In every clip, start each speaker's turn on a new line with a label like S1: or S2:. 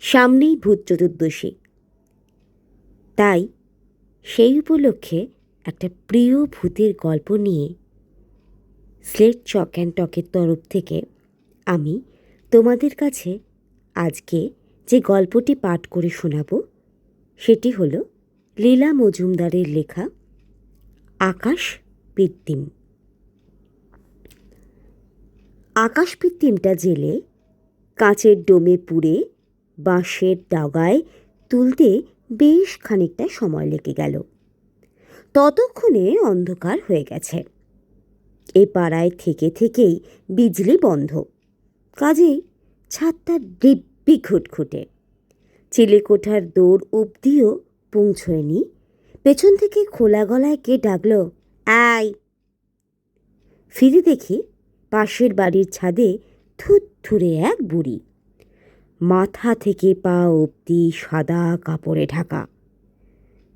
S1: সামনেই ভূত চতুর্দশী, তাই সেই উপলক্ষে একটা প্রিয় ভূতের গল্প নিয়ে স্লেট চক অ্যান্ড টকের তরফ থেকে আমি তোমাদের কাছে আজকে যে গল্পটি পাঠ করে শোনাব সেটি হলো লীলা মজুমদারের লেখা আকাশ কৃত্রিম। আকাশ কৃত্রিমটা জেলে কাঁচের ডোমে পুড়ে বাঁশের ডাগায় তুলতে বেশ খানিকটা সময় লেগে গেল। ততক্ষণে অন্ধকার হয়ে গেছে। এ পাড়ায় থেকে থেকেই বিজলি বন্ধ, কাজেই ছাদটা দিব্যি খুটখুটে। চিলেকোঠার দৌড় অবধিও পৌঁছয়নি, পেছন থেকে খোলা গলায় কে ডাকল, আয়। ফিরে দেখি পাশের বাড়ির ছাদে থুরথুরে এক বুড়ি, মাথা থেকে পা অবধি সাদা কাপড়ে ঢাকা।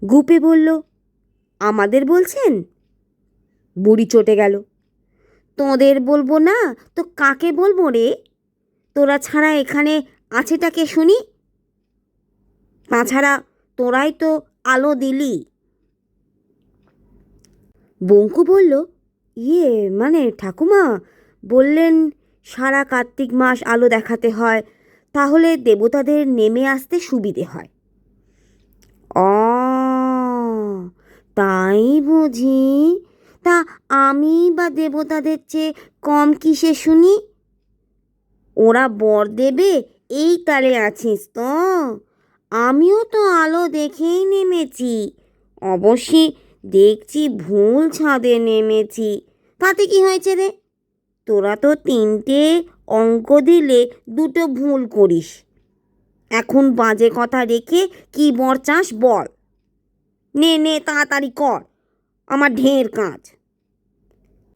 S1: গুপে বলল, আমাদের বলছেন? বুড়ি চটে গেল, তোদের বলবো না তো কাকে বলবো রে? তোরা ছাড়া এখানে আছেটাকে শুনি? তাছাড়া তোরাই তো আলো দিলি। বঙ্কু বলল, মানে ঠাকুমা বললেন সারা কার্তিক মাস আলো দেখাতে হয়, তাহলে দেবতাদের নেমে আসতে সুবিধে হয়। অ, তাই বুঝি? তা আমি বা দেবতাদের চেয়ে কম কিসে শুনি? ওরা বর দেবে এই তালে আছিস তো? আমিও তো আলো দেখেই নেমেছি, অবশ্যই দেখছি ভুল ছাদে নেমেছি। তাতে কি হয়েছে রে? তোরা তো 3টে অঙ্ক দিলে 2টো ভুল করিস। এখন বাজে কথা রেখে কি বর চাস বল। নে তাড়াতাড়ি কর, আমার ঢের কাজ।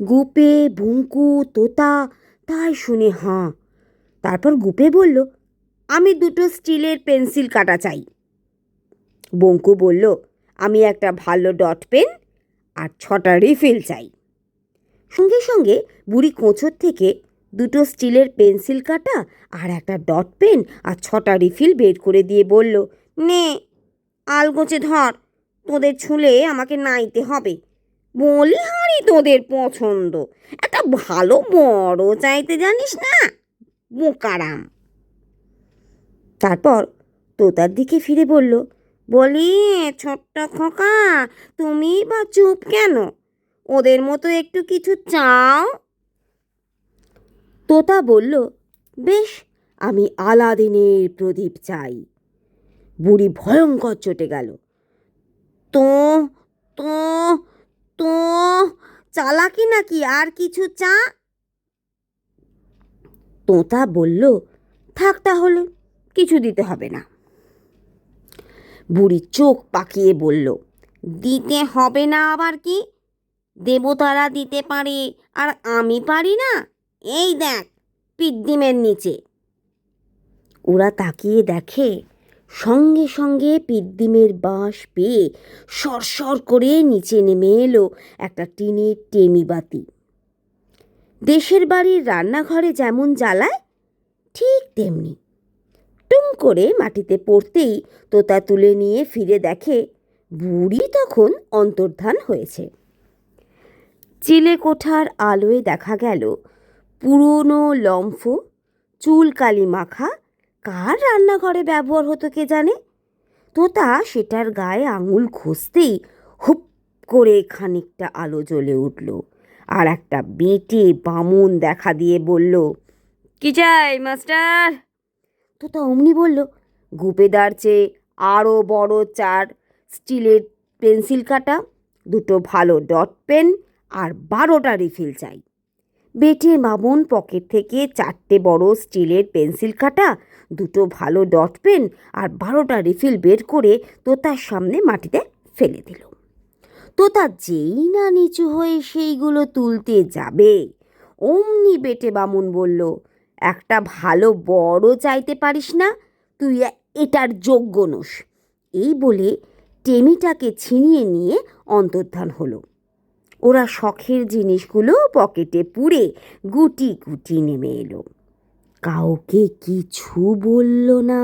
S1: গুপে, ভুঙ্কু, তোতা তাই শুনে হাঁ। তারপর গুপে বলল, আমি 2টো স্টিলের পেন্সিল কাটা চাই। বঙ্কু বলল, আমি একটা ভালো ডট পেন আর 6টা রিফিল চাই। সঙ্গে সঙ্গে বুড়ি কোঁচর থেকে 2টো স্টিলের পেন্সিল কাটা আর একটা ডট পেন আর 6টা রিফিল বের করে দিয়ে বলল, নে আলগোচে ধর, তোদের ছুলে আমাকে নাইতে হবে। বলি হাঁড়ি তোদের পছন্দ, একটা ভালো বড় চাইতে জানিস না, বোকারাম। তারপর তোতার দিকে ফিরে বলল, বলি ছোট্ট খোকা, তুমি বা চুপ কেন? ওদের মতো একটু কিছু চাও। তোতা বলল, বেশ, আমি আলাদিনের প্রদীপ চাই। বুড়ি ভয়ঙ্কর চটে গেল, তো তো তো চালাকি নাকি আর কিছু চা? তোতা বলল, থাক তাহলে, কিছু দিতে হবে না। বুড়ি চোখ পাকিয়ে বলল, দিতে হবে না আবার কি? দেবতারা দিতে পারে আর আমি পারি না? এই দেখ পিদ্দিমের নিচে। ওরা তাকিয়ে দেখে সঙ্গে সঙ্গে পিদ্দিমের বাঁশ পেয়ে সরসর করে নিচে নেমে এলো একটা টিনের টেমি বাতি। দেশের বাড়ির রান্নাঘরে যেমন জ্বালায় ঠিক তেমনি। টুম করে মাটিতে পড়তেই তোতা তুলে নিয়ে ফিরে দেখে বুড়ি তখন অন্তর্ধান হয়েছে। চিলেকোঠার আলোয় দেখা গেল পুরনো লম্ফ চুল কালি মাখা কার রান্নাঘরে ব্যবহার হতো কে জানে। তোতা সেটার গায়ে আঙুল ঘষতেই হুপ করে খানিকটা আলো জ্বলে উঠল, আর একটা বেঁটে বামুন দেখা দিয়ে বলল, কি চাই মাস্টার? তোতা অমনি বলল, গুপেদার চেয়ে আরও বড় 4 স্টিলের পেন্সিল কাটা, 2টো ভালো ডট পেন আর 12টা রিফিল চাই। বেটে মামুন পকেট থেকে 4টে বড় স্টিলের পেন্সিল কাটা, 2টো ভালো ডট পেন আর 12টা রিফিল বের করে তোতার সামনে মাটিতে ফেলে দিল। তোতা যেই না নিচু হয়ে সেইগুলো তুলতে যাবে, অমনি বেটে বামুন বলল, একটা ভালো বড় চাইতে পারিস না? তুই এটার যোগ্য নোস। এই বলে টেমিটাকে ছিনিয়ে নিয়ে অন্তর্ধান হলো। ওরা শখের জিনিসগুলো পকেটে পুরে গুটি গুটি নেমে এলো। কাউকে কিছু বলল না।